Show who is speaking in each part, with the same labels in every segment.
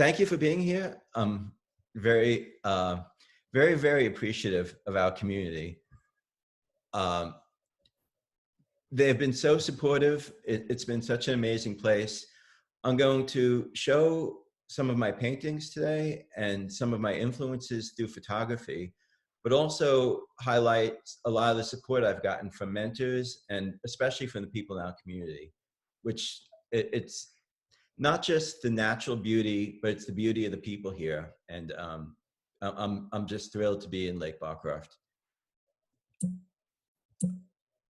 Speaker 1: Thank you for being here. I'm very, very appreciative of our community. Um, they've been so supportive. It's been such an amazing place. I'm going to show some of my paintings today and some of my influences through photography, but also highlight a lot of the support I've gotten from mentors and especially from the people in our community, which it's not just the natural beauty, but it's the beauty of the people here. And I'm just thrilled to be in Lake Barcroft.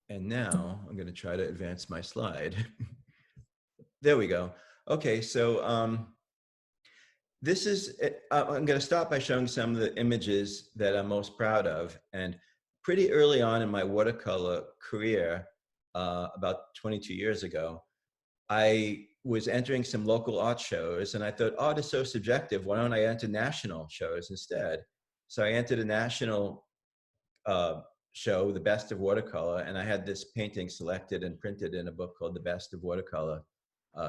Speaker 1: And now I'm going to try to advance my slide. There we go. Okay, so this is, I'm going to start by showing some of the images that I'm most proud of. And pretty early on in my watercolor career, about 22 years ago, I was entering some local art shows and I thought, art is so subjective. Why don't I enter national shows instead? So I entered a national show, The Best of Watercolor, and I had this painting selected and printed in a book called The Best of Watercolor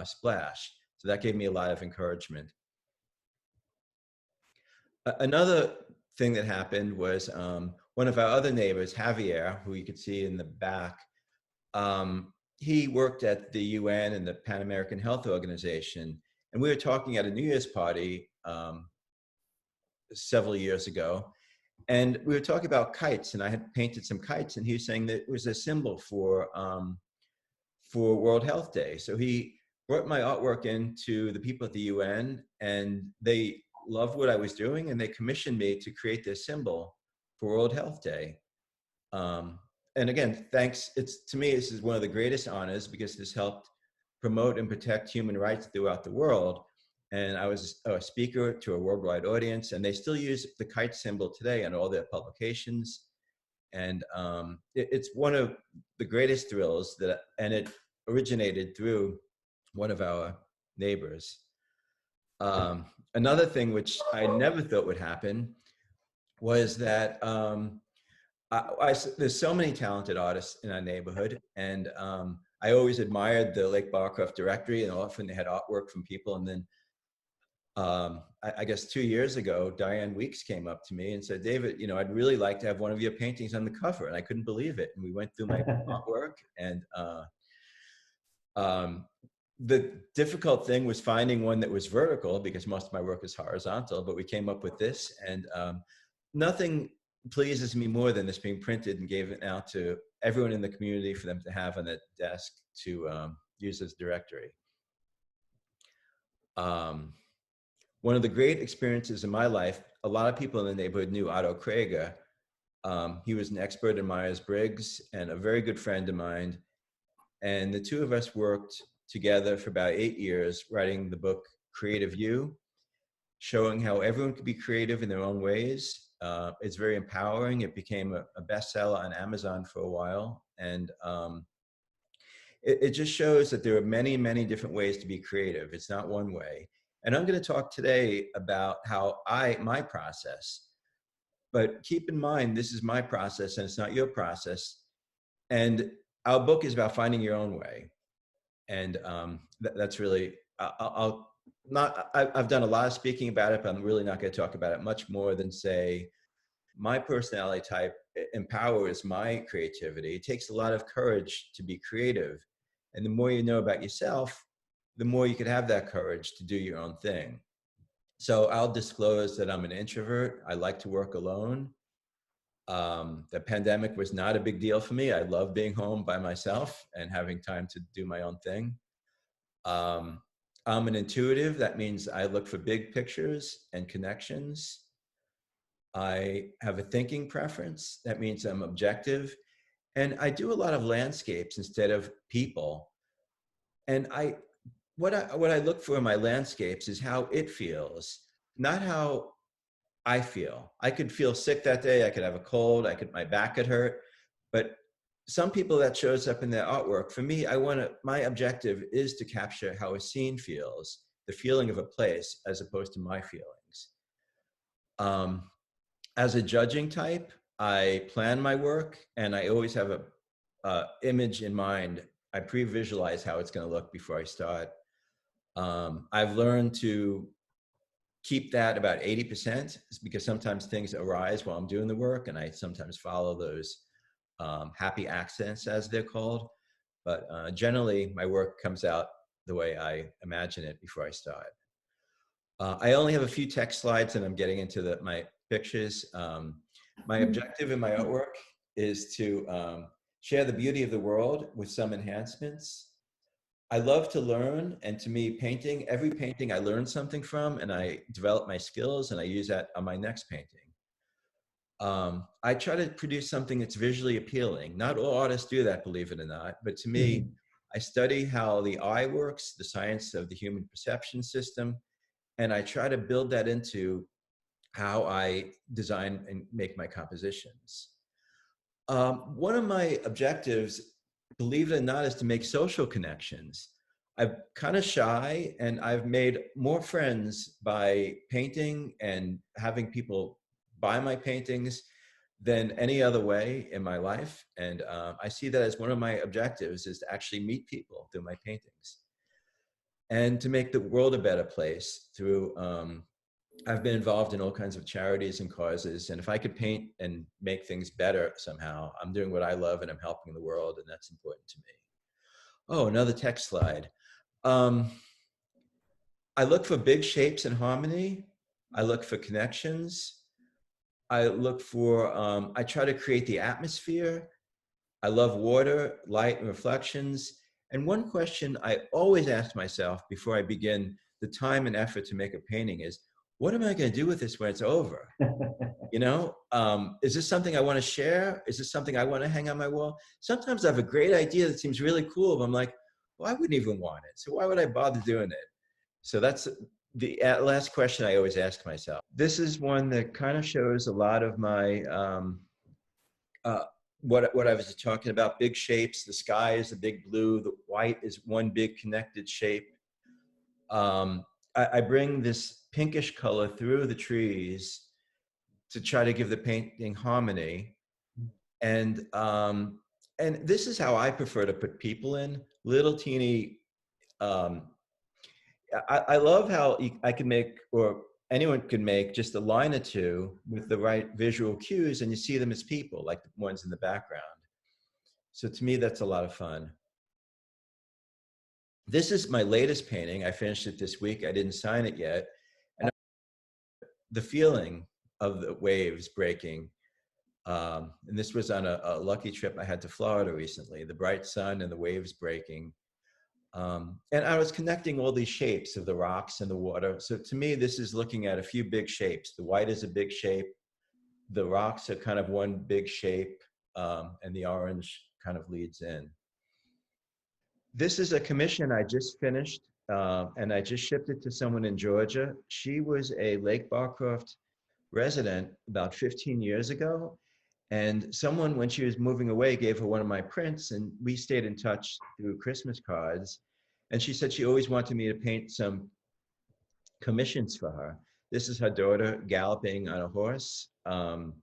Speaker 1: Splash. So that gave me a lot of encouragement. Another thing that happened was one of our other neighbors, Javier, who you could see in the back, he worked at the UN and the Pan American Health Organization. And we were talking at a New Year's party several years ago. And we were talking about kites, and I had painted some kites, and he was saying that it was a symbol for World Health Day. So he brought my artwork into the people at the UN, and they loved what I was doing, and they commissioned me to create this symbol for World Health Day. And again, thanks. To me, this is one of the greatest honors because this helped promote and protect human rights throughout the world. And I was a speaker to a worldwide audience, and they still use the kite symbol today in all their publications. And it's one of the greatest thrills and it originated through one of our neighbors. Another thing which I never thought would happen was that there's so many talented artists in our neighborhood, and I always admired the Lake Barcroft directory, and often they had artwork from people. And then I guess 2 years ago, Diane Weeks came up to me and said, David, I'd really like to have one of your paintings on the cover. And I couldn't believe it. And we went through my artwork, and the difficult thing was finding one that was vertical because most of my work is horizontal, but we came up with this, and nothing pleases me more than this being printed and gave it out to everyone in the community for them to have on their desk to use as directory. One of the great experiences in my life, a lot of people in the neighborhood knew Otto Krager. He was an expert in Myers-Briggs and a very good friend of mine. And the two of us worked together for about 8 years, writing the book Creative You, showing how everyone could be creative in their own ways. It's very empowering. It became a bestseller on Amazon for a while. And it just shows that there are many, many different ways to be creative. It's not one way. And I'm going to talk today about my process. But keep in mind, this is my process and it's not your process. And our book is about finding your own way. And that's really, I've done a lot of speaking about it, but I'm really not going to talk about it much more than say, my personality type empowers my creativity. It takes a lot of courage to be creative. And the more you know about yourself, the more you could have that courage to do your own thing. So I'll disclose that I'm an introvert. I like to work alone. The pandemic was not a big deal for me. I love being home by myself and having time to do my own thing. I'm an intuitive. That means I look for big pictures and connections. I have a thinking preference. That means I'm objective. And I do a lot of landscapes instead of people. And what I look for in my landscapes is how it feels, not how I feel. I could feel sick that day. I could have a cold. My back could hurt. But some people, that shows up in their artwork. For me, my objective is to capture how a scene feels, the feeling of a place, as opposed to my feelings. As a judging type, I plan my work, and I always have a image in mind. I pre-visualize how it's going to look before I start. I've learned to keep that about 80% because sometimes things arise while I'm doing the work, and I sometimes follow those happy accents, as they're called. But generally, my work comes out the way I imagine it before I start. I only have a few text slides, and I'm getting into my pictures. My objective in my artwork is to share the beauty of the world with some enhancements. I love to learn, and to me, every painting I learn something from, and I develop my skills, and I use that on my next painting. I try to produce something that's visually appealing. Not all artists do that, believe it or not, but to me, I study how the eye works, the science of the human perception system, and I try to build that into how I design and make my compositions. One of my objectives, believe it or not, is to make social connections. I'm kind of shy, and I've made more friends by painting and having people buy my paintings than any other way in my life. And I see that as one of my objectives, is to actually meet people through my paintings and to make the world a better place through I've been involved in all kinds of charities and causes, and if I could paint and make things better somehow, I'm doing what I love and I'm helping the world, and that's important to me. Oh, another text slide. Um, I look for big shapes and harmony. I look for connections. I try to create the atmosphere. I love water, light, and reflections. And one question I always ask myself before I begin the time and effort to make a painting is, what am I going to do with this when it's over? You know, is this something I want to share? Is this something I want to hang on my wall? Sometimes I have a great idea that seems really cool, but I'm like, well, I wouldn't even want it. So why would I bother doing it? So that's the last question I always ask myself. This is one that kind of shows a lot of my uh, what I was talking about, big shapes. The sky is a big blue. The white is one big connected shape. I bring this pinkish color through the trees to try to give the painting harmony. And this is how I prefer to put people in little teeny. Um, I love how I can make, or anyone can make, just a line or two with the right visual cues, and you see them as people, like the ones in the background. So to me, that's a lot of fun. This is my latest painting. I finished it this week. I didn't sign it yet. And the feeling of the waves breaking. And this was on a lucky trip I had to Florida recently, the bright sun and the waves breaking. And I was connecting all these shapes of the rocks and the water. So to me, this is looking at a few big shapes. The white is a big shape. The rocks are kind of one big shape, and the orange kind of leads in. This is a commission I just finished, and I just shipped it to someone in Georgia. She was a Lake Barcroft resident about 15 years ago. And someone, when she was moving away, gave her one of my prints, and we stayed in touch through Christmas cards. And she said she always wanted me to paint some commissions for her. This is her daughter galloping on a horse. I'm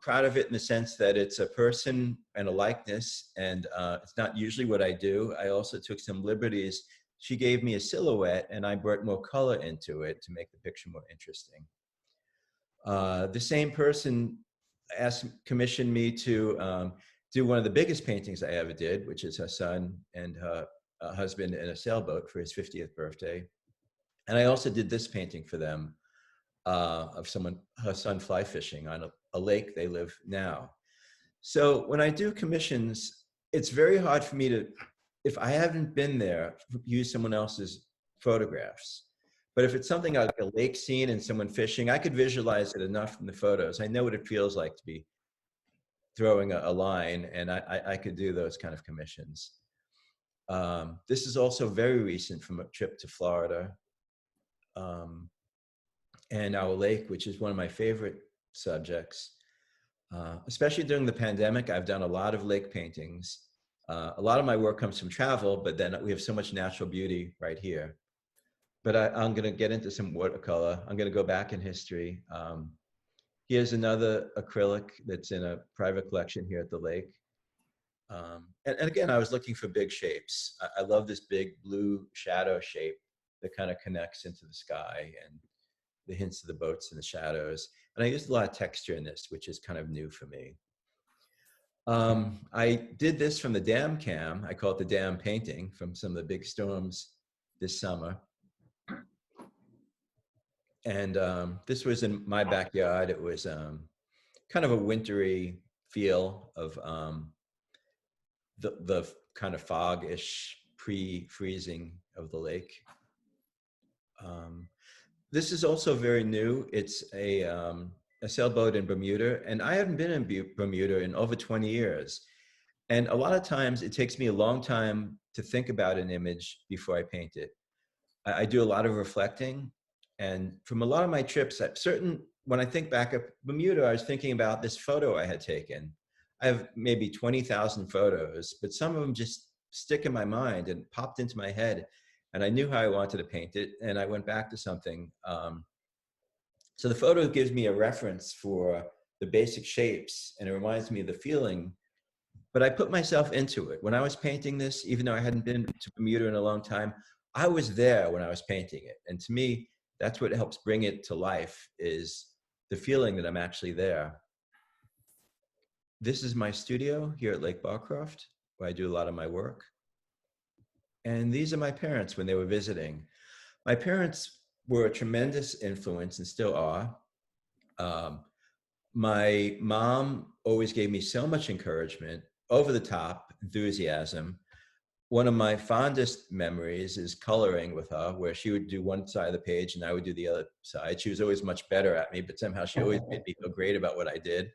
Speaker 1: proud of it in the sense that it's a person and a likeness, and it's not usually what I do. I also took some liberties. She gave me a silhouette, and I brought more color into it to make the picture more interesting. The same person commissioned me to do one of the biggest paintings I ever did, which is her son and her husband in a sailboat for his 50th birthday. And I also did this painting for them of her son fly fishing on a lake they live now. So when I do commissions, it's very hard for me to, if I haven't been there, use someone else's photographs. But if it's something like a lake scene and someone fishing, I could visualize it enough from the photos. I know what it feels like to be throwing a line, and I could do those kind of commissions. This is also very recent, from a trip to Florida and our lake, which is one of my favorite subjects. Especially during the pandemic, I've done a lot of lake paintings. A lot of my work comes from travel, but then we have so much natural beauty right here. But I'm going to get into some watercolor. I'm going to go back in history. Here's another acrylic that's in a private collection here at the lake. And again, I was looking for big shapes. I love this big blue shadow shape that kind of connects into the sky and the hints of the boats and the shadows. And I used a lot of texture in this, which is kind of new for me. I did this from the dam cam. I call it the dam painting from some of the big storms this summer. And this was in my backyard. It was kind of a wintry feel of the kind of fog-ish pre-freezing of the lake. This is also very new. It's a sailboat in Bermuda, and I haven't been in Bermuda in over 20 years. And a lot of times it takes me a long time to think about an image before I paint it. I do a lot of reflecting, and from a lot of my trips, when I think back of Bermuda, I was thinking about this photo I had taken. I have maybe 20,000 photos, but some of them just stick in my mind and popped into my head, and I knew how I wanted to paint it, and I went back to something. So the photo gives me a reference for the basic shapes, and it reminds me of the feeling, but I put myself into it. When I was painting this, even though I hadn't been to Bermuda in a long time, I was there when I was painting it. And to me, that's what helps bring it to life, is the feeling that I'm actually there. This is my studio here at Lake Barcroft, where I do a lot of my work. And these are my parents when they were visiting. My parents were a tremendous influence and still are. My mom always gave me so much encouragement, over the top enthusiasm. One of my fondest memories is coloring with her, where she would do one side of the page and I would do the other side. She was always much better at me, but somehow she always made me feel great about what I did.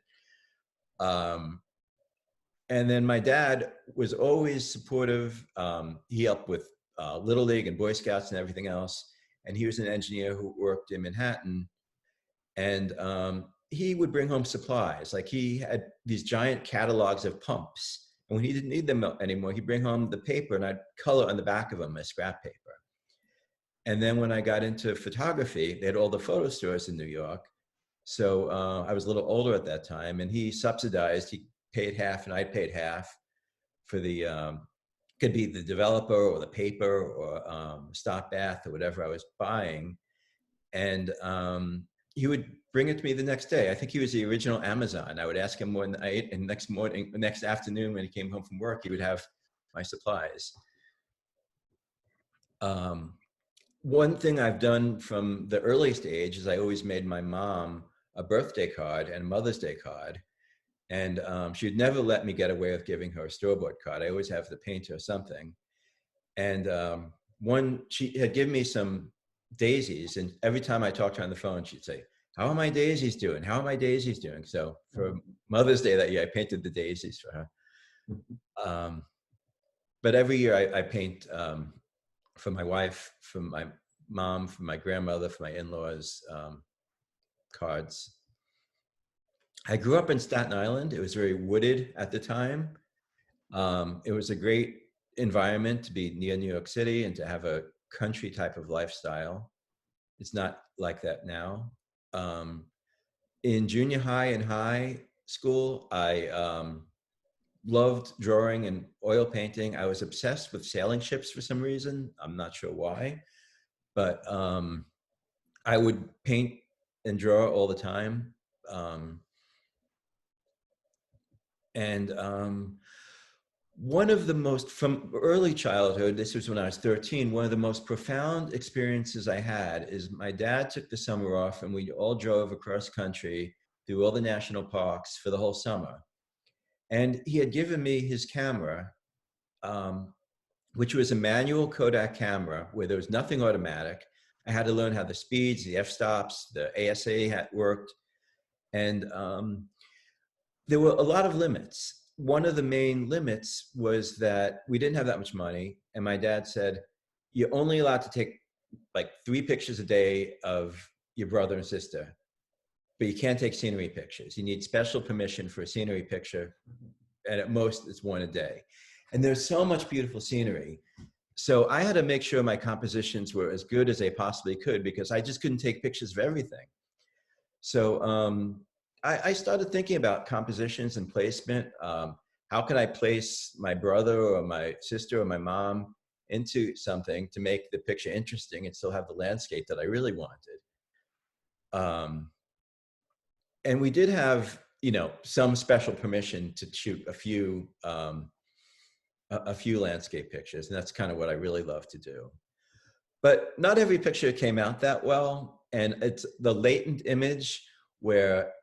Speaker 1: And then my dad was always supportive. He helped with Little League and Boy Scouts and everything else. And he was an engineer who worked in Manhattan. And he would bring home supplies. Like, he had these giant catalogs of pumps. And when he didn't need them anymore, he'd bring home the paper and I'd color on the back of them as scrap paper. And then when I got into photography, they had all the photo stores in New York. So I was a little older at that time, and he paid half and I paid half for the, could be the developer or the paper or stop bath or whatever I was buying. And he would bring it to me the next day. I think he was the original Amazon. I would ask him one night, and next afternoon when he came home from work, he would have my supplies. One thing I've done from the earliest age is I always made my mom a birthday card and a Mother's Day card. And she'd never let me get away with giving her a store-bought card. I always have to paint her something. And she had given me some daisies, and every time I talked to her on the phone, she'd say, "How are my daisies doing? How are my daisies doing?" So for Mother's Day that year, I painted the daisies for her. But every year I paint for my wife, for my mom, for my grandmother, for my in-laws, cards. I grew up in Staten Island. It was very wooded at the time. It was a great environment to be near New York City and to have a country type of lifestyle. It's not like that now. In junior high and high school, I loved drawing and oil painting. I was obsessed with sailing ships for some reason. I'm not sure why, but I would paint and draw all the time. One of the most, from early childhood, this was when I was 13, one of the most profound experiences I had is my dad took the summer off and we all drove across country through all the national parks for the whole summer. And he had given me his camera, which was a manual Kodak camera where there was nothing automatic. I had to learn how the speeds, the f-stops, the ASA had worked. And there were a lot of limits. One of the main limits was that we didn't have that much money. And my dad said, "You're only allowed to take like 3 pictures a day of your brother and sister, but you can't take scenery pictures. You need special permission for a scenery picture. And at most it's 1 a day." And there's so much beautiful scenery. So I had to make sure my compositions were as good as they possibly could, because I just couldn't take pictures of everything. So I started thinking about compositions and placement. How can I place my brother or my sister or my mom into something to make the picture interesting and still have the landscape that I really wanted. Um, and we did have, you know, some special permission to shoot a few landscape pictures, and that's kind of what I really love to do. But not every picture came out that well, and it's the latent image where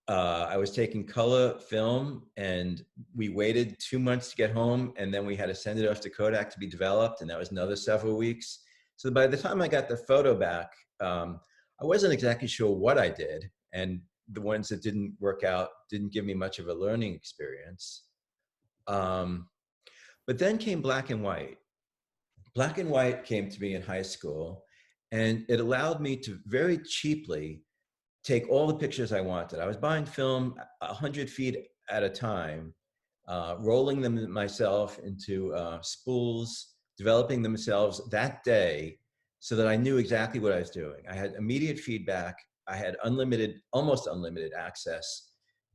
Speaker 1: I was taking color film, and we waited 2 months to get home, and then we had to send it off to Kodak to be developed, and that was another several weeks. So by the time I got the photo back, I wasn't exactly sure what I did, and the ones that didn't work out didn't give me much of a learning experience. But then came black and white. Black and white came to me in high school, and it allowed me to very cheaply take all the pictures I wanted. I was buying film 100 feet at a time, rolling them myself into spools, developing themselves that day so that I knew exactly what I was doing. I had immediate feedback. I had unlimited, almost unlimited access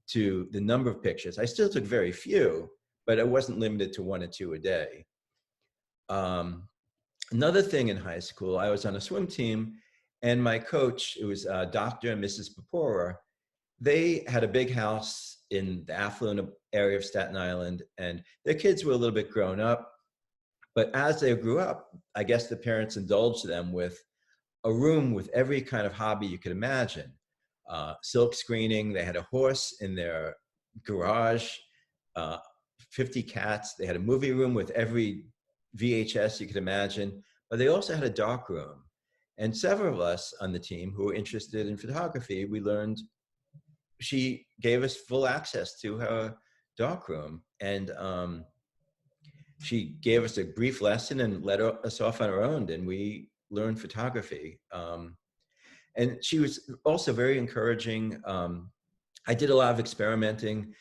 Speaker 1: to the number of pictures. I still took very few, but it wasn't limited to 1 or 2 a day. Another thing in high school, I was on a swim team, and my coach, it was Dr. and Mrs. Papora, they had a big house in the affluent area of Staten Island, and their kids were a little bit grown up. But as they grew up, I guess the parents indulged them with a room with every kind of hobby you could imagine. Silk screening, they had a horse in their garage, uh, 50 cats. They had a movie room with every VHS you could imagine, but they also had a dark room. And several of us on the team who were interested in photography, we learned she gave us full access to her dark room. And she gave us a brief lesson and let us off on our own, and we learned photography. And she was also very encouraging. I did a lot of experimenting.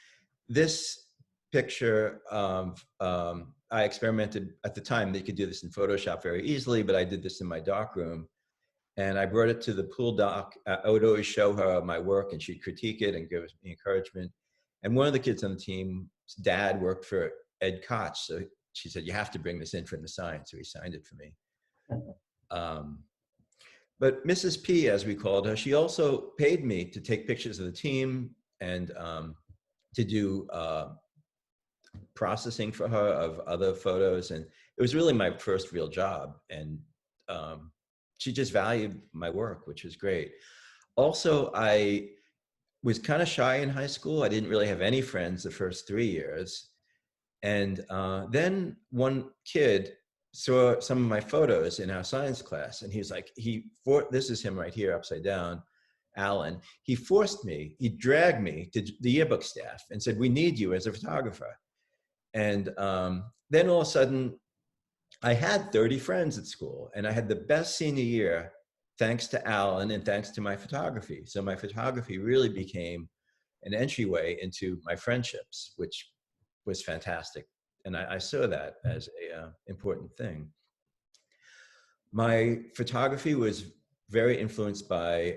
Speaker 1: This picture of, I experimented at the time. They could do this in Photoshop very easily, but I did this in my darkroom. And I brought it to the pool doc. I would always show her my work, and she'd critique it and give me encouragement. And one of the kids on the team's dad worked for Ed Koch. So she said, you have to bring this in for the sign. So he signed it for me. But Mrs. P, as we called her, she also paid me to take pictures of the team and to do processing for her of other photos. And it was really my first real job. And she just valued my work, which was great. Also, I was kind of shy in high school. I didn't really have any friends the first 3 years. And then one kid saw some of my photos in our science class, and he was like, this is him right here, upside down, Alan. He forced me, he dragged me to the yearbook staff and said, we need you as a photographer. And then all of a sudden, I had 30 friends at school, and I had the best senior year thanks to Alan and thanks to my photography. So my photography really became an entryway into my friendships, which was fantastic. And I saw that as a important thing. My photography was very influenced by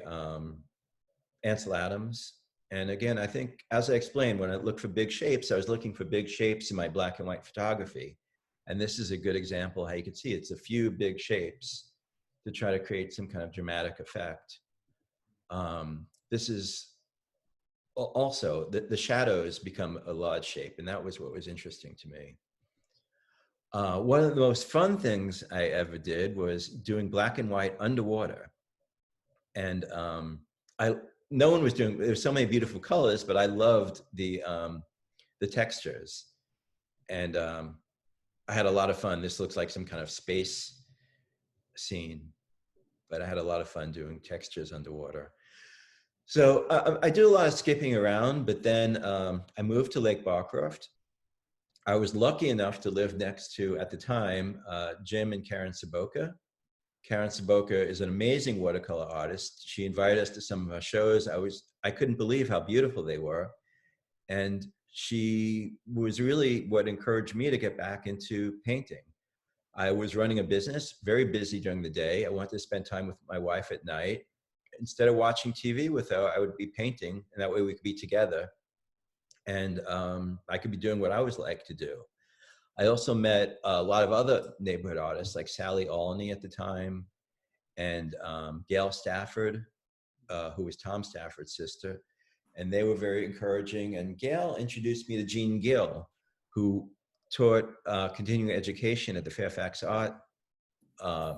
Speaker 1: Ansel Adams. And again, I think, as I explained, when I looked for big shapes, I was looking for big shapes in my black and white photography. And this is a good example how you can see it's a few big shapes to try to create some kind of dramatic effect. This is also, the shadows become a large shape, and that was what was interesting to me. One of the most fun things I ever did was doing black and white underwater. And no one was doing, there were so many beautiful colors, but I loved the textures. And I had a lot of fun. This looks like some kind of space scene, but I had a lot of fun doing textures underwater. So I did a lot of skipping around, but then I moved to Lake Barcroft. I was lucky enough to live next to, at the time, Jim and Karen Saboka. Karen Saboka is an amazing watercolor artist. She invited us to some of her shows. I couldn't believe how beautiful they were. And she was really what encouraged me to get back into painting. I was running a business, very busy during the day. I wanted to spend time with my wife at night. Instead of watching TV with her, I would be painting, and that way we could be together. And I could be doing what I was like to do. I also met a lot of other neighborhood artists like Sally Olney at the time, and Gail Stafford, who was Tom Stafford's sister. And they were very encouraging. And Gail introduced me to Jean Gill, who taught continuing education at the Fairfax Art, uh,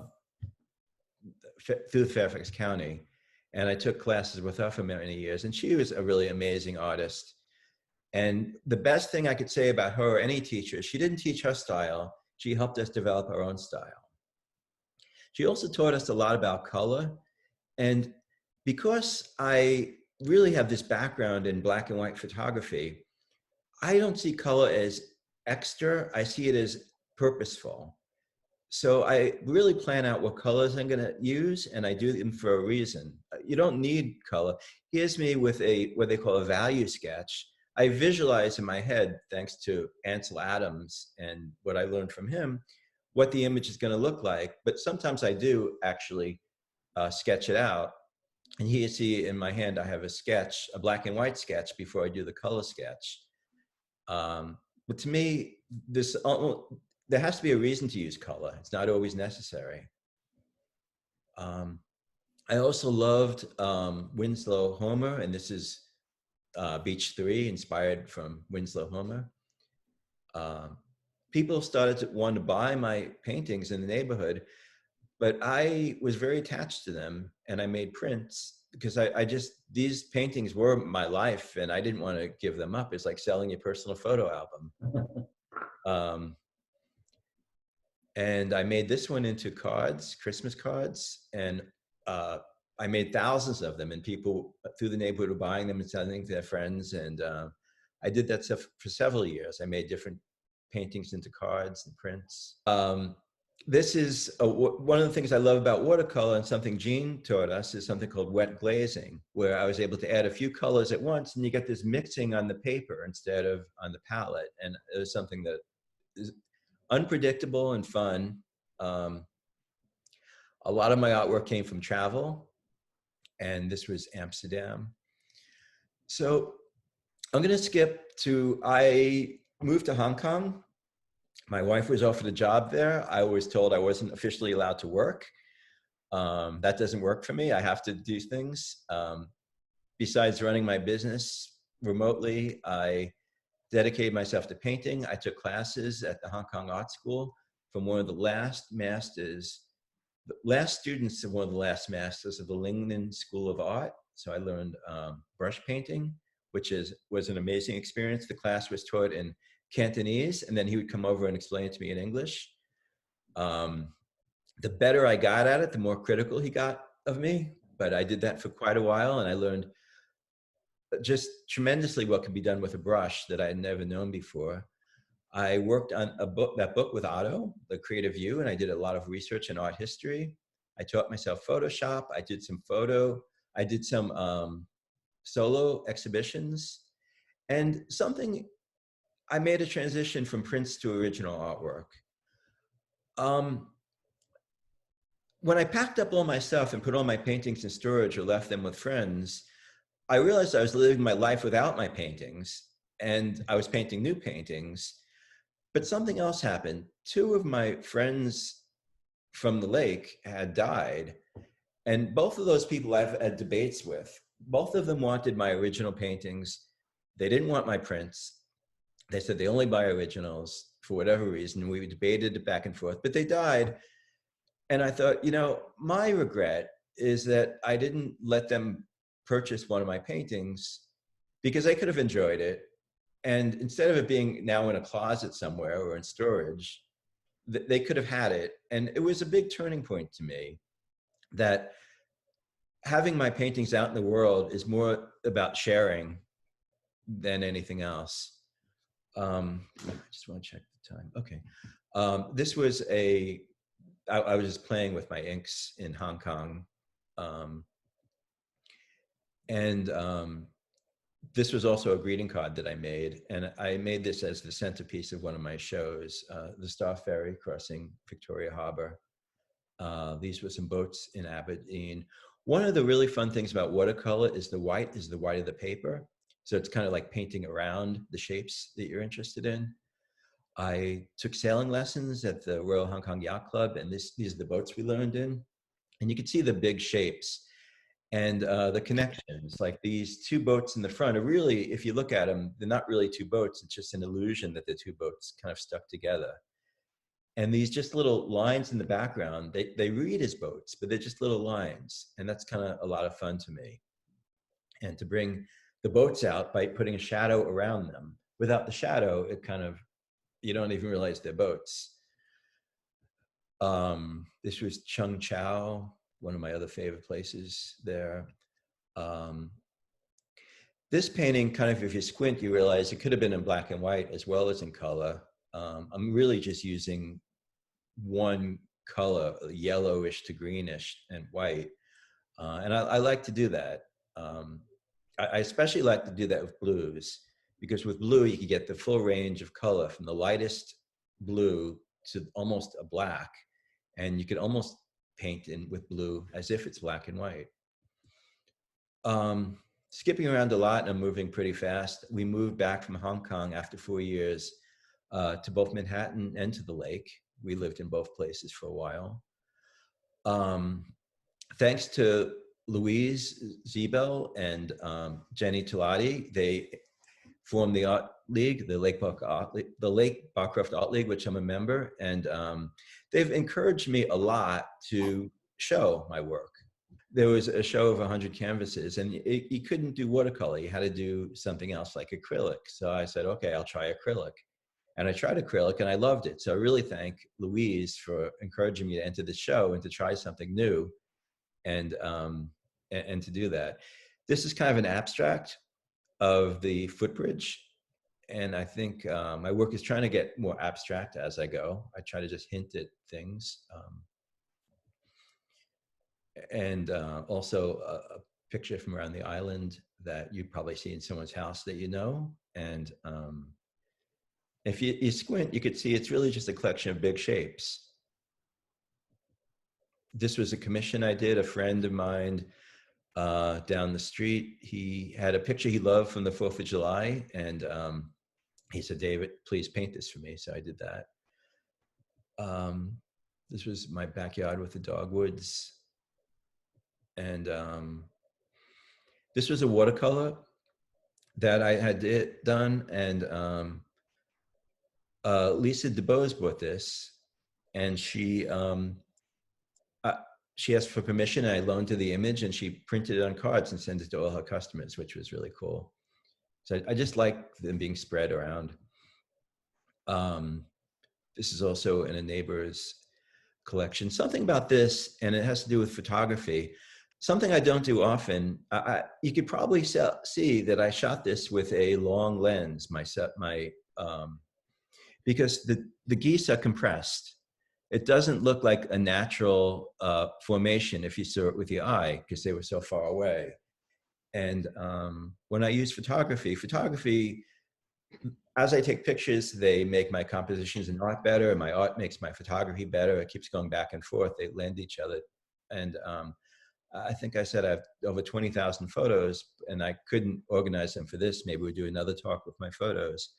Speaker 1: through Fairfax County. And I took classes with her for many years. And she was a really amazing artist. And the best thing I could say about her or any teacher, she didn't teach her style. She helped us develop our own style. She also taught us a lot about color. And because I really have this background in black and white photography, I don't see color as extra. I see it as purposeful. So I really plan out what colors I'm going to use, and I do them for a reason. You don't need color. Here's me with a what they call a value sketch. I visualize in my head, thanks to Ansel Adams and what I learned from him, what the image is going to look like. But sometimes I do actually sketch it out. And here you see in my hand, I have a sketch, a black and white sketch before I do the color sketch. But to me, there has to be a reason to use color. It's not always necessary. I also loved Winslow Homer, and this is Beach 3, inspired from Winslow Homer. People started to want to buy my paintings in the neighborhood, but I was very attached to them, and I made prints because I just, these paintings were my life, and I didn't want to give them up. It's like selling your personal photo album. And I made this one into cards, Christmas cards, and I made thousands of them, and people through the neighborhood were buying them and sending to their friends. And I did that stuff for several years. I made different paintings into cards and prints. This is one of the things I love about watercolor, and something Jean taught us, is something called wet glazing, where I was able to add a few colors at once, and you get this mixing on the paper instead of on the palette. And it was something that is unpredictable and fun. A lot of my artwork came from travel, and this was Amsterdam. So I'm going to skip to, I moved to Hong Kong. My wife was offered a job there. I was told I wasn't officially allowed to work. That doesn't work for me. I have to do things. Besides running my business remotely, I dedicated myself to painting. I took classes at the Hong Kong Art School from one of the last masters, the last students of one of the last masters of the Lingnan School of Art. So I learned brush painting, which was an amazing experience. The class was taught in Cantonese, and then he would come over and explain it to me in English. The better I got at it, the more critical he got of me. But I did that for quite a while, and I learned just tremendously what can be done with a brush that I had never known before. I worked on that book with Otto, The Creative You, and I did a lot of research in art history. I taught myself Photoshop. I did some solo exhibitions, and I made a transition from prints to original artwork. When I packed up all my stuff and put all my paintings in storage or left them with friends, I realized I was living my life without my paintings, and I was painting new paintings. But something else happened. Two of my friends from the lake had died, and both of those people I've had debates with. Both of them wanted my original paintings. They didn't want my prints. They said they only buy originals for whatever reason. We debated it back and forth, but they died. And I thought, my regret is that I didn't let them purchase one of my paintings, because I could have enjoyed it. And instead of it being now in a closet somewhere or in storage, they could have had it. And it was a big turning point to me that having my paintings out in the world is more about sharing than anything else. I just want to check the time. Okay. This was I was just playing with my inks in Hong Kong. This was also a greeting card that I made, and I made this as the centerpiece of one of my shows, the Star Ferry crossing Victoria Harbor. These were some boats in Aberdeen. One of the really fun things about watercolor is the white of the paper. So it's kind of like painting around the shapes that you're interested in. I took sailing lessons at the Royal Hong Kong Yacht Club, and these are the boats we learned in. And you could see the big shapes and the connections. Like these two boats in the front are really, if you look at them, they're not really two boats. It's just an illusion that the two boats kind of stuck together. And these just little lines in the background, they read as boats, but they're just little lines. And that's kind of a lot of fun to me. And to bring the boats out by putting a shadow around them. Without the shadow, it kind of, you don't even realize they're boats. This was Chung Chau, one of my other favorite places there. Um, this painting, kind of, if you squint, you realize it could have been in black and white as well as in color. I'm really just using one color, yellowish to greenish and white. And I like to do that. I especially like to do that with blues, because with blue, you can get the full range of color from the lightest blue to almost a black. And you could almost paint in with blue as if it's black and white. Skipping around a lot, and I'm moving pretty fast. We moved back from Hong Kong after 4 years to both Manhattan and to the lake. We lived in both places for a while. Thanks to Louise Ziebel and Jenny Tilati, they formed the Art League, the Lake Barcroft Art League, which I'm a member, and they've encouraged me a lot to show my work. There was a show of 100 canvases, and you couldn't do watercolor. You had to do something else like acrylic. So I said, okay, I'll try acrylic. And I tried acrylic, and I loved it. So I really thank Louise for encouraging me to enter the show and to try something new, and to do that. This is kind of an abstract of the footbridge. And I think my work is trying to get more abstract as I go. I try to just hint at things. And also a picture from around the island that you probably see in someone's house that you know. And if you squint, you could see it's really just a collection of big shapes. This was a commission I did. A friend of mine down the street, he had a picture he loved from the 4th of July. And he said, David, please paint this for me. So I did that. This was my backyard with the dogwoods. And this was a watercolor that I had done. And Lisa DeBose bought this. And she asked for permission, and I loaned her the image, and she printed it on cards and sent it to all her customers, which was really cool. So I just like them being spread around. This is also in a neighbor's collection. Something about this, and it has to do with photography, something I don't do often. You could probably see that I shot this with a long lens, because the geese are compressed. It doesn't look like a natural formation if you saw it with your eye, because they were so far away. And when I use photography, as I take pictures, they make my compositions and art better, and my art makes my photography better. It keeps going back and forth. They lend each other. And I think I said I have over 20,000 photos, and I couldn't organize them for this. Maybe we'll do another talk with my photos.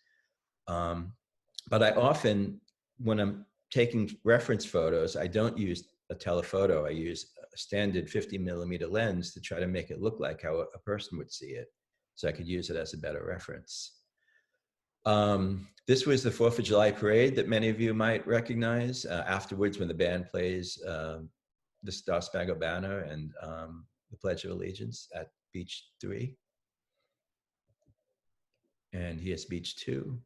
Speaker 1: But I often, when I'm taking reference photos, I don't use a telephoto. I use a standard 50mm lens to try to make it look like how a person would see it, so I could use it as a better reference. This was the 4th of July parade that many of you might recognize. Afterwards, when the band plays the Star Spangled Banner and the Pledge of Allegiance at Beach 3. And here's Beach 2.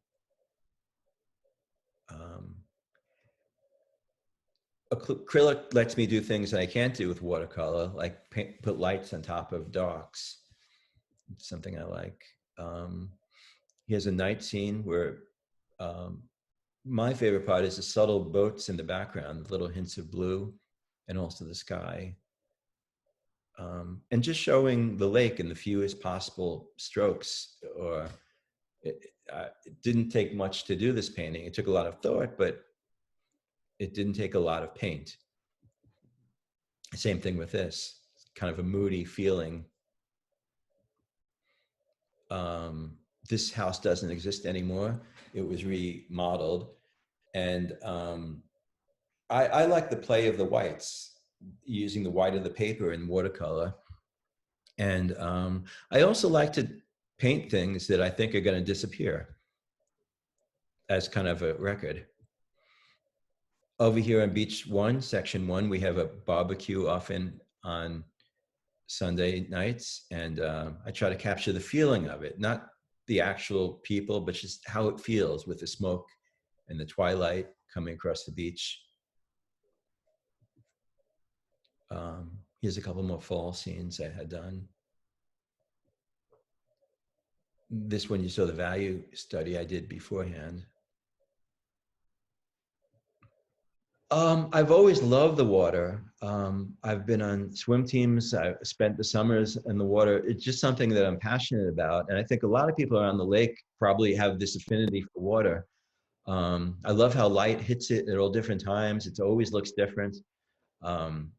Speaker 1: Acrylic lets me do things that I can't do with watercolor, like put lights on top of darks. It's something I like. Here's a night scene where my favorite part is the subtle boats in the background, little hints of blue, and also the sky. And just showing the lake in the fewest possible strokes. Or it didn't take much to do this painting. It took a lot of thought, but it didn't take a lot of paint. Same thing with this, kind of a moody feeling. This house doesn't exist anymore. It was remodeled. And I like the play of the whites, using the white of the paper in watercolor. And I also like to paint things that I think are going to disappear as kind of a record. Over here on Beach One, Section One, we have a barbecue often on Sunday nights, and I try to capture the feeling of it, not the actual people, but just how it feels with the smoke and the twilight coming across the beach. Here's a couple more fall scenes I had done. This one you saw the value study I did beforehand. I've always loved the water. I've been on swim teams. I've spent the summers in the water. It's just something that I'm passionate about. And I think a lot of people around the lake probably have this affinity for water. I love how light hits it at all different times. It always looks different. Um,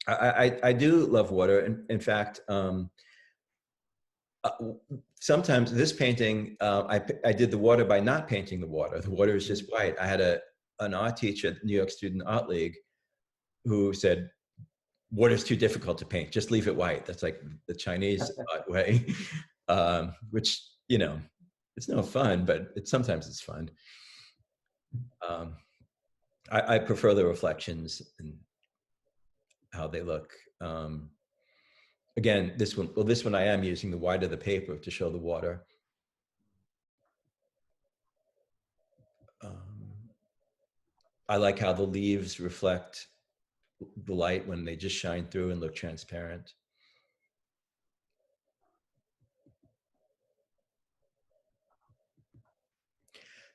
Speaker 1: I do love water. In fact, uh, sometimes this painting, I did the water by not painting the water. The water is just white. I had an art teacher at the New York Student Art League who said, water's too difficult to paint, just leave it white. That's like the Chinese art way, which, you know, it's no fun, but sometimes it's fun. Um, I prefer the reflections and how they look. Again, this one I am using the white of the paper to show the water. I like how the leaves reflect the light when they just shine through and look transparent.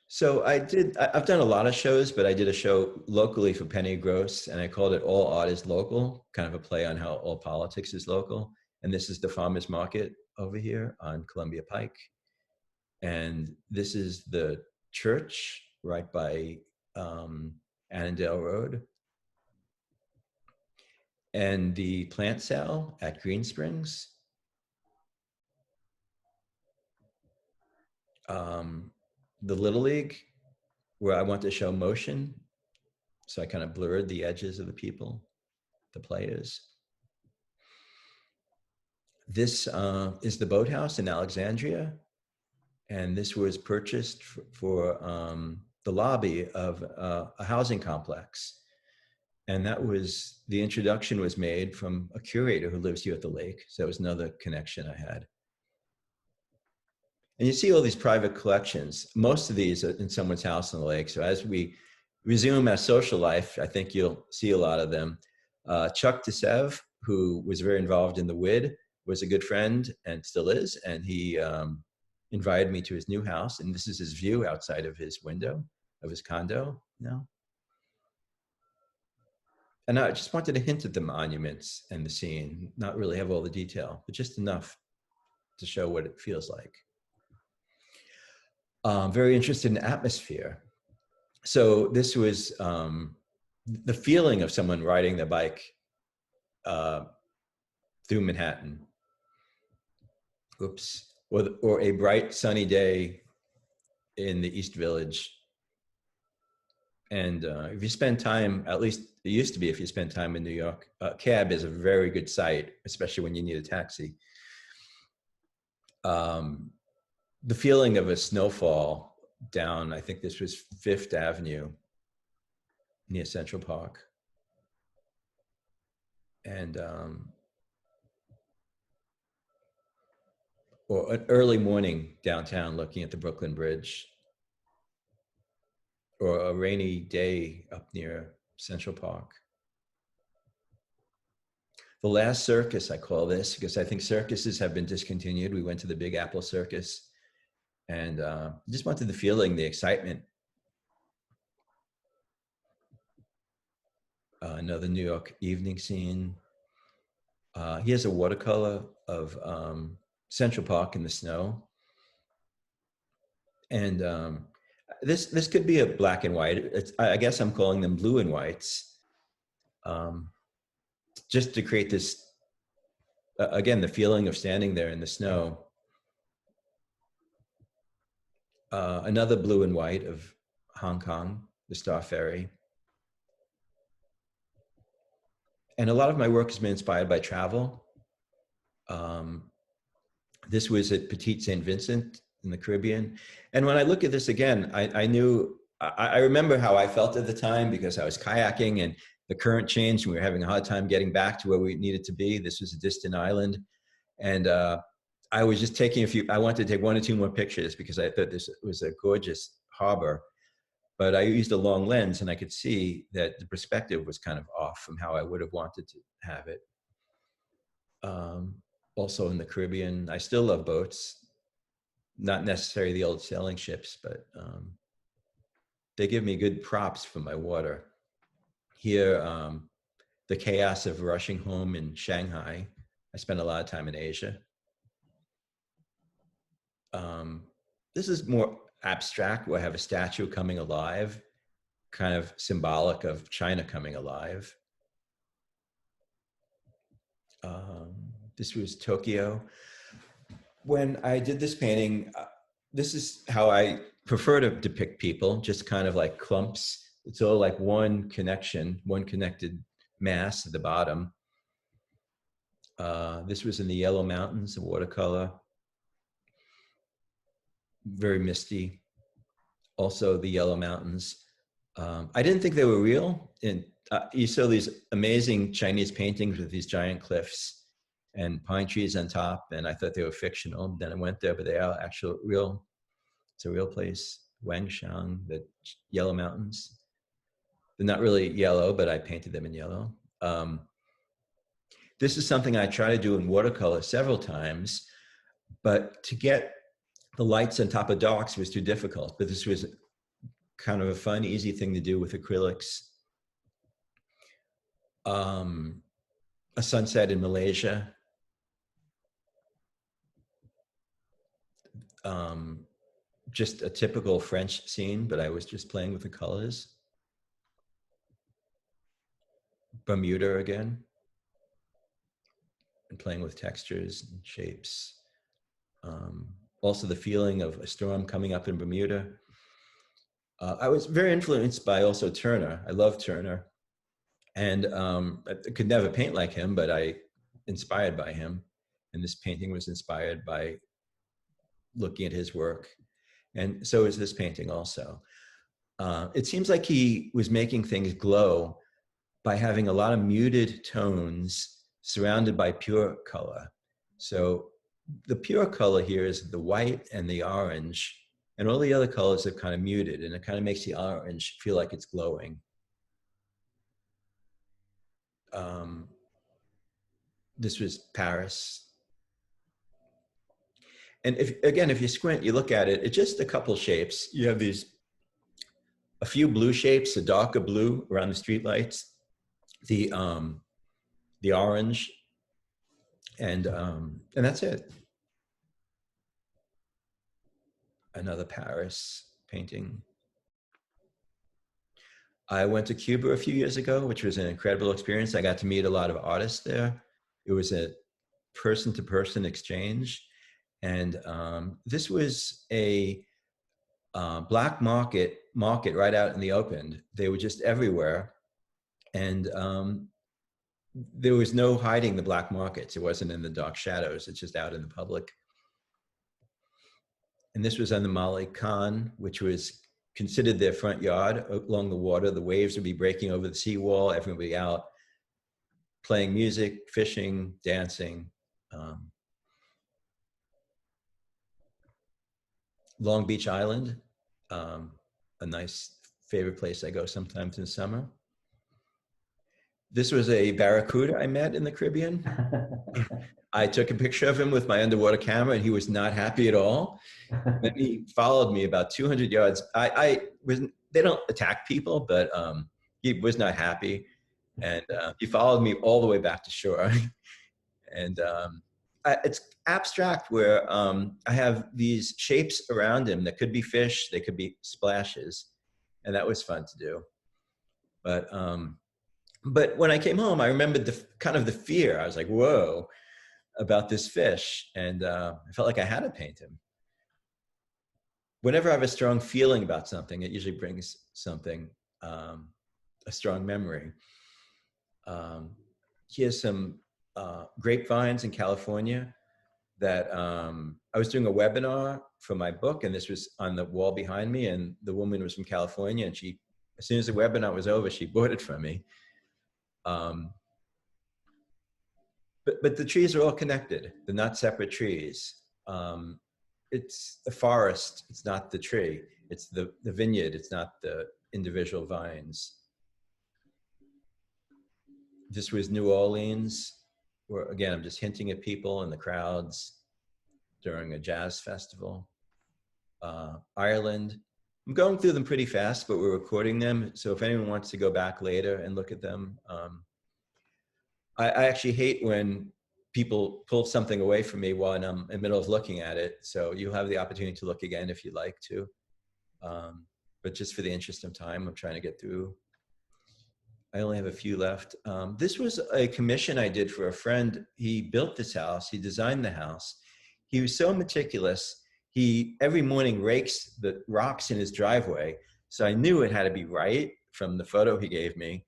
Speaker 1: So I've done a lot of shows, but I did a show locally for Penny Gross, and I called it All Art is Local, kind of a play on how all politics is local. And this is the farmer's market over here on Columbia Pike. And this is the church right by Annandale Road. And the plant sale at Green Springs. The Little League, where I want to show motion. So I kind of blurred the edges of the people, the players. This is the boathouse in Alexandria. And this was purchased for the lobby of a housing complex. And that was, the introduction was made from a curator who lives here at the lake. So that was another connection I had. And you see all these private collections. Most of these are in someone's house on the lake. So as we resume our social life, I think you'll see a lot of them. Chuck DeSev, who was very involved in the WID, was a good friend and still is. And he invited me to his new house. And this is his view outside of his window of his condo now. And I just wanted to hint at the monuments and the scene, not really have all the detail, but just enough to show what it feels like. Very interested in atmosphere. So this was the feeling of someone riding their bike through Manhattan. Oops. Or a bright sunny day in the East Village. And if you spend time, at least it used to be, if you spend time in New York, cab is a very good site, especially when you need a taxi. The feeling of a snowfall down, I think this was Fifth Avenue near Central Park. And or an early morning downtown looking at the Brooklyn Bridge, or a rainy day up near Central Park. The Last Circus, I call this, because I think circuses have been discontinued. We went to the Big Apple Circus, and just wanted the feeling, the excitement. Another New York evening scene. Here's a watercolor of Central Park in the snow. And this could be a black and white. I guess I'm calling them blue and whites. Just to create this, again, the feeling of standing there in the snow. Another blue and white of Hong Kong, the Star Ferry. And a lot of my work has been inspired by travel. Um, this was at Petite St. Vincent in the Caribbean. And when I look at this again, I remember how I felt at the time because I was kayaking and the current changed and we were having a hard time getting back to where we needed to be. This was a distant island. And I was just taking I wanted to take one or two more pictures because I thought this was a gorgeous harbor. But I used a long lens and I could see that the perspective was kind of off from how I would have wanted to have it. Also in the Caribbean, I still love boats, not necessarily the old sailing ships, but they give me good props for my water. Here, the chaos of rushing home in Shanghai, I spent a lot of time in Asia. This is more abstract, where I have a statue coming alive, kind of symbolic of China coming alive. This was Tokyo. When I did this painting, this is how I prefer to depict people, just kind of like clumps. It's all like one connection, one connected mass at the bottom. This was in the Yellow Mountains, a watercolor. Very misty. Also the Yellow Mountains. I didn't think they were real. And you saw these amazing Chinese paintings with these giant cliffs and pine trees on top, and I thought they were fictional. Then I went there, but they are actual real. It's a real place, Wangshan, the Yellow Mountains. They're not really yellow, but I painted them in yellow. This is something I try to do in watercolor several times, but to get the lights on top of darks was too difficult. But this was kind of a fun, easy thing to do with acrylics. A sunset in Malaysia. Just a typical French scene, but I was just playing with the colors. Bermuda again, and playing with textures and shapes. Also the feeling of a storm coming up in Bermuda. I was very influenced by also Turner. I love Turner. And I could never paint like him, but I inspired by him. And this painting was inspired by looking at his work. And so is this painting also. It seems like he was making things glow by having a lot of muted tones surrounded by pure color. So the pure color here is the white and the orange, and all the other colors are kind of muted, and it kind of makes the orange feel like it's glowing. This was Paris. And if you squint, you look at it, it's just a couple shapes. You have a few blue shapes, a darker blue around the streetlights, the orange, and that's it. Another Paris painting. I went to Cuba a few years ago, which was an incredible experience. I got to meet a lot of artists there. It was a person-to-person exchange. And this was a black market right out in the open. They were just everywhere. And there was no hiding the black markets. It wasn't in the dark shadows. It's just out in the public. And this was on the Mali Khan, which was considered their front yard along the water. The waves would be breaking over the seawall, everybody out playing music, fishing, dancing. Long Beach Island, a nice favorite place I go sometimes in summer. This was a barracuda I met in the Caribbean. I took a picture of him with my underwater camera and he was not happy at all. Then he followed me about 200 yards. They don't attack people, but he was not happy. And he followed me all the way back to shore. And it's abstract where I have these shapes around him that could be fish, they could be splashes. And that was fun to do. But when I came home, I remembered the fear. I was like, whoa, about this fish. And I felt like I had to paint him. whenever I have a strong feeling about something, it usually brings something, a strong memory. Here's some grapevines in California that I was doing a webinar for my book, and this was on the wall behind me, and the woman was from California, and she, as soon as the webinar was over, she bought it from me. But the trees are all connected. They're not separate trees. It's the forest. It's not the tree. It's the vineyard. It's not the individual vines. This was New Orleans, where again, I'm just hinting at people in the crowds during a jazz festival. Ireland. I'm going through them pretty fast, but we're recording them. So if anyone wants to go back later and look at them, I actually hate when people pull something away from me while I'm in the middle of looking at it. So you'll have the opportunity to look again if you'd like to. But just for the interest of time, I'm trying to get through. I only have a few left. This was a commission I did for a friend. He built this house. He designed the house. He was so meticulous. He every morning rakes the rocks in his driveway. So I knew it had to be right from the photo he gave me.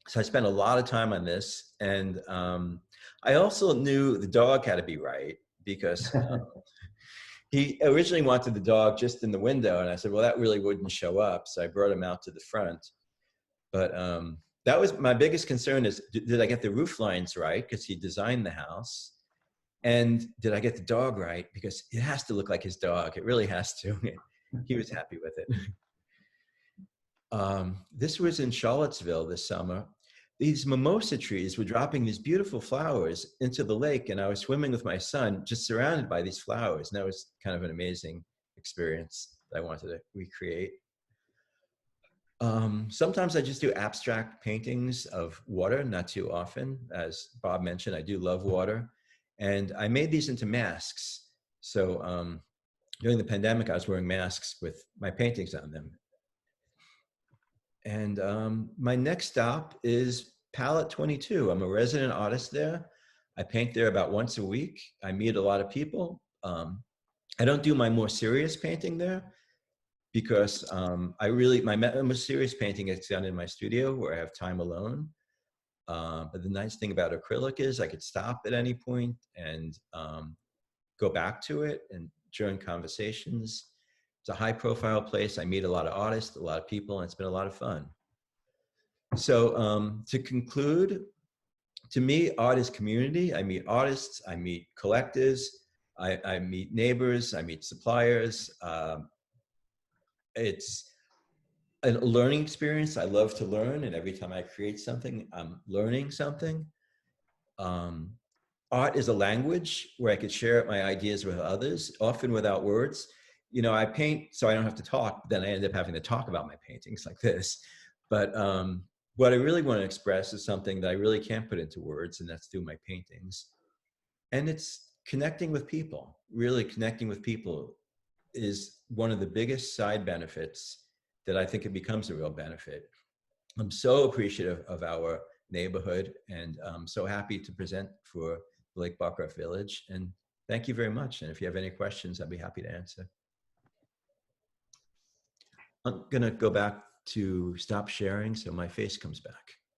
Speaker 1: So I spent a lot of time on this. And I also knew the dog had to be right because he originally wanted the dog just in the window. And I said, well, that really wouldn't show up. So I brought him out to the front. But that was my biggest concern is, did I get the roof lines right? Because he designed the house. And did I get the dog right? Because it has to look like his dog. It really has to. He was happy with it. This was in Charlottesville this summer. These mimosa trees were dropping these beautiful flowers into the lake, and I was swimming with my son, just surrounded by these flowers. And that was kind of an amazing experience that I wanted to recreate. Sometimes I just do abstract paintings of water, not too often. As Bob mentioned, I do love water. And I made these into masks. So during the pandemic, I was wearing masks with my paintings on them. And my next stop is Palette 22. I'm a resident artist there. I paint there about once a week. I meet a lot of people. I don't do my more serious painting there because my most serious painting is done in my studio where I have time alone. But the nice thing about acrylic is I could stop at any point and go back to it and during conversations. It's a high profile place. I meet a lot of artists, a lot of people, and it's been a lot of fun. So to conclude, to me, art is community. I meet artists, I meet collectors, I meet neighbors, I meet suppliers. It's a learning experience. I love to learn, and every time I create something, I'm learning something. Art is a language where I could share my ideas with others, often without words. You know, I paint so I don't have to talk, but then I end up having to talk about my paintings like this. But what I really want to express is something that I really can't put into words, and that's through my paintings. And it's connecting with people. Really connecting with people is one of the biggest side benefits that I think it becomes a real benefit. I'm so appreciative of our neighborhood, and I'm so happy to present for Lake Barcroft Village. And thank you very much. And if you have any questions, I'd be happy to answer. I'm gonna go back to stop sharing so my face comes back.